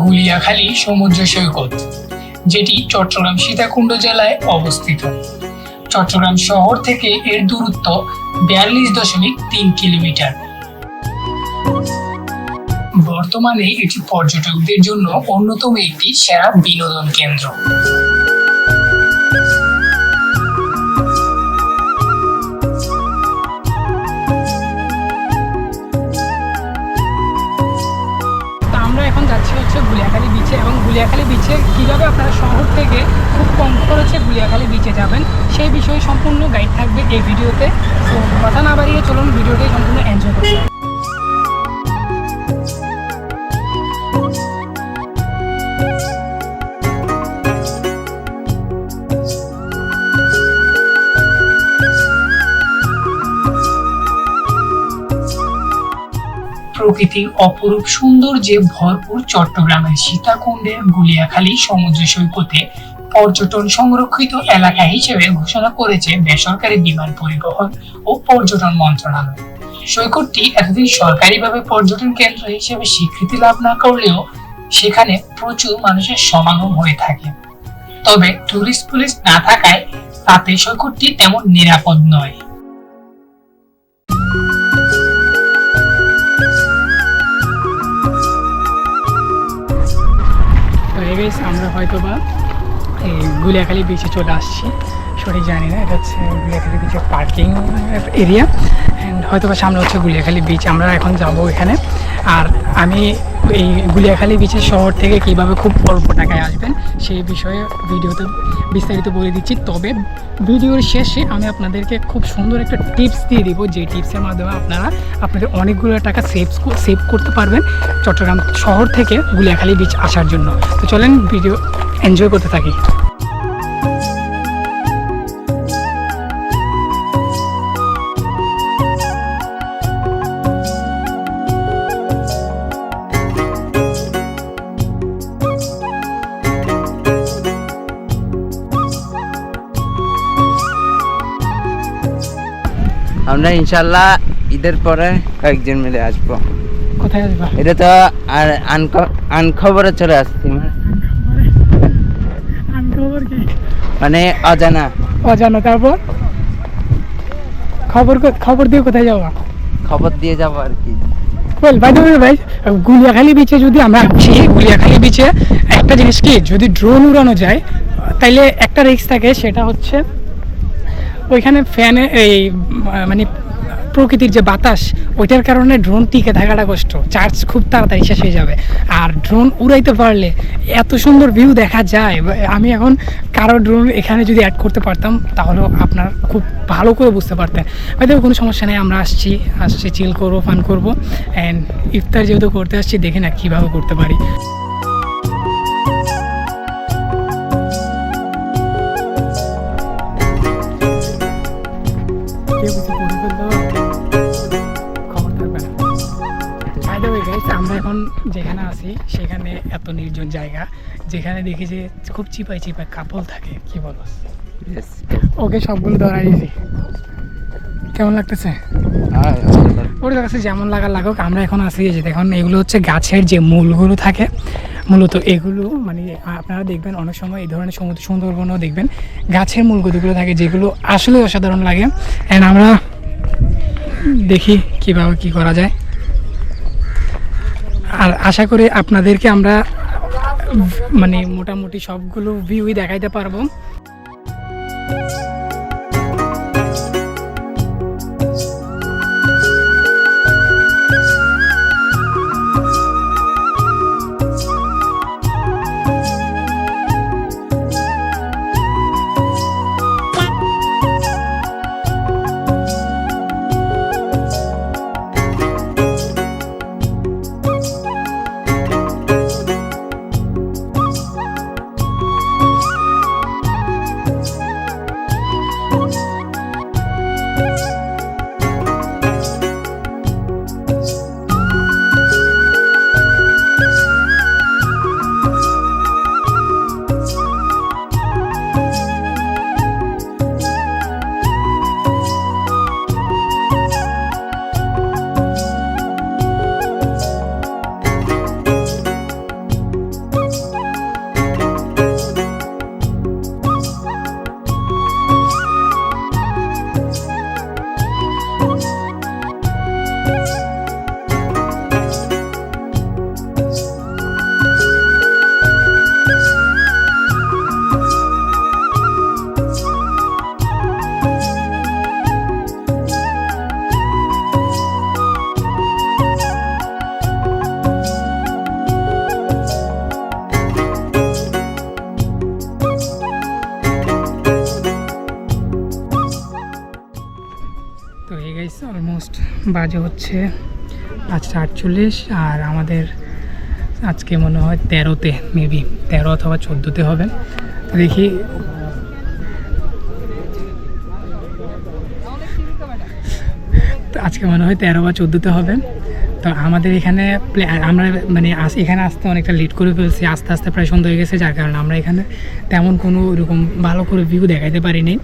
গুলিয়াখালী সমুদ্র সৈকত, যেটি চট্টগ্রাম সীতাকুণ্ড জেলায় অবস্থিত। চট্টগ্রাম শহর থেকে এর দূরত্ব 42.3 কিলোমিটার। বর্তমানে এটি পর্যটকদের জন্য অন্যতম একটি সেরা বিনোদন কেন্দ্র। আমরা এখন যাচ্ছি গুলিয়াখালী বিচে, এবং গুলিয়াখালী বিচে কীভাবে আপনারা শহর থেকে খুব কম খরচে গুলিয়াখালী বিচে যাবেন সেই বিষয়ে সম্পূর্ণ গাইড থাকবে এই ভিডিওতে। তো কথা না বাড়িয়ে চলুন ভিডিওটি সম্পূর্ণ এনজয় করতে। প্রকৃতির অপরূপ সৌন্দর্যে ভরপুর চট্টগ্রামের সীতাকুণ্ডের গুলিয়াখালী সমুদ্র সৈকতে পর্যটন সংরক্ষিত এলাকা হিসেবে ঘোষণা করেছে বেসরকারি বিমান পরিবহন ও পর্যটন মন্ত্রণালয়। সৈকতটি এতদিন সরকারিভাবে পর্যটন কেন্দ্র হিসেবে স্বীকৃতি লাভ না করলেও সেখানে প্রচুর মানুষের সমাগম হয়ে থাকে। তবে টুরিস্ট পুলিশ না থাকায় তাতে সৈকতটি তেমন নিরাপদ নয়। আমরা হয়তোবা এই গুলিয়াখালী বিচে চলে আসছি, সঠিক জানি না, এটা হচ্ছে গুলিয়াখালী বিচের পার্কিং এরিয়া, অ্যান্ড হয়তোবা সামনে হচ্ছে গুলিয়াখালী বিচ। আমরা এখন যাব এখানে। আর আমি এই গুলিয়াখালী বিচের শহর থেকে কিভাবে খুব অল্প টাকায় আসবেন সেই বিষয়ে ভিডিওতে বিস্তারিত বলে দিচ্ছি। তবে ভিডিওর শেষে আমি আপনাদেরকে খুব সুন্দর একটা টিপস দিয়ে দিব, যে টিপসের মাধ্যমে আপনারা আপনাদের অনেকগুলো টাকা সেভ করতে পারবেন চট্টগ্রাম শহর থেকে গুলিয়াখালী বিচ আসার জন্য। তো চলেন ভিডিও এনজয় করতে থাকি। আমরা ইনশাল্লাহ ঈদের পরে কয়েকজন মিলে আসবো। কোথায় আসবা? এটা তো আর আনখবরে চলে আসছি, মানে অজানা। তারপর খবর দিয়ে কোথায় যাওয়া? খবর দিয়ে যাবো আর কি। ভাই গুলিয়াখালী বিচে যদি আমরা আসি, গুলিয়াখালী বিচে একটা জিনিস কি, যদি ড্রোন উড়ানো যায় তাইলে একটা রিস্ক থাকে, সেটা হচ্ছে ওইখানে ফ্যানে এই মানে প্রকৃতির যে বাতাস, ওইটার কারণে ড্রোন টিকে থাকাটা কষ্ট, চার্জ খুব তাড়াতাড়ি শেষ হয়ে যাবে। আর ড্রোন উড়াইতে পারলে এত সুন্দর ভিউ দেখা যায়। আমি এখন কারো ড্রোন এখানে যদি অ্যাড করতে পারতাম তাহলে আপনার খুব ভালো করে বুঝতে পারতেন। হয়তো কোনো সমস্যা নেই, আমরা আসছি চিল করবো, ফান করবো, অ্যান্ড ইফতার যেহেতু করতে আসছি দেখি না কীভাবে করতে পারি। আমরা এখন যেখানে আছি সেখানে এত নির্জন জায়গা, যেখানে দেখি যে খুব চিপাই কাপল থাকে, কি বলো? ওকে সবগুলো ধরাই দিয়েছি। কেমন লাগতেছে? ওর কাছে যেমন লাগুক, আমরা এখন আসি যে দেখুন এগুলো হচ্ছে গাছের যে মূলগুলো থাকে, মূলত এগুলো মানে আপনারা দেখবেন অনেক সময় এই ধরনের সুন্দরবনও দেখবেন গাছের মূলগুলো থাকে, যেগুলো আসলে অসাধারণ লাগে। অ্যান্ড আমরা দেখি কীভাবে কী করা যায়। আর আশা করি আপনাদেরকে আমরা মানে মোটামুটি সবগুলো ভিউই দেখাইতে পারবো। অলমোস্ট বাজে হচ্ছে 5:48 আর আমাদের আজকে মনে হয় 13তে মেবি 13 অথবা 14তে হবে। তো দেখি তো আজকে মনে হয় 13 বা 14তে হবে। তো আমাদের এখানে আমরা মানে এখানে আসতে অনেকটা লেট করে ফেলছি, আস্তে আস্তে প্রায় সন্ধ্যা হয়ে গেছে, যার কারণে আমরা এখানে তেমন কোনো এরকম ভালো করে ভিউ দেখাইতে পারিনি।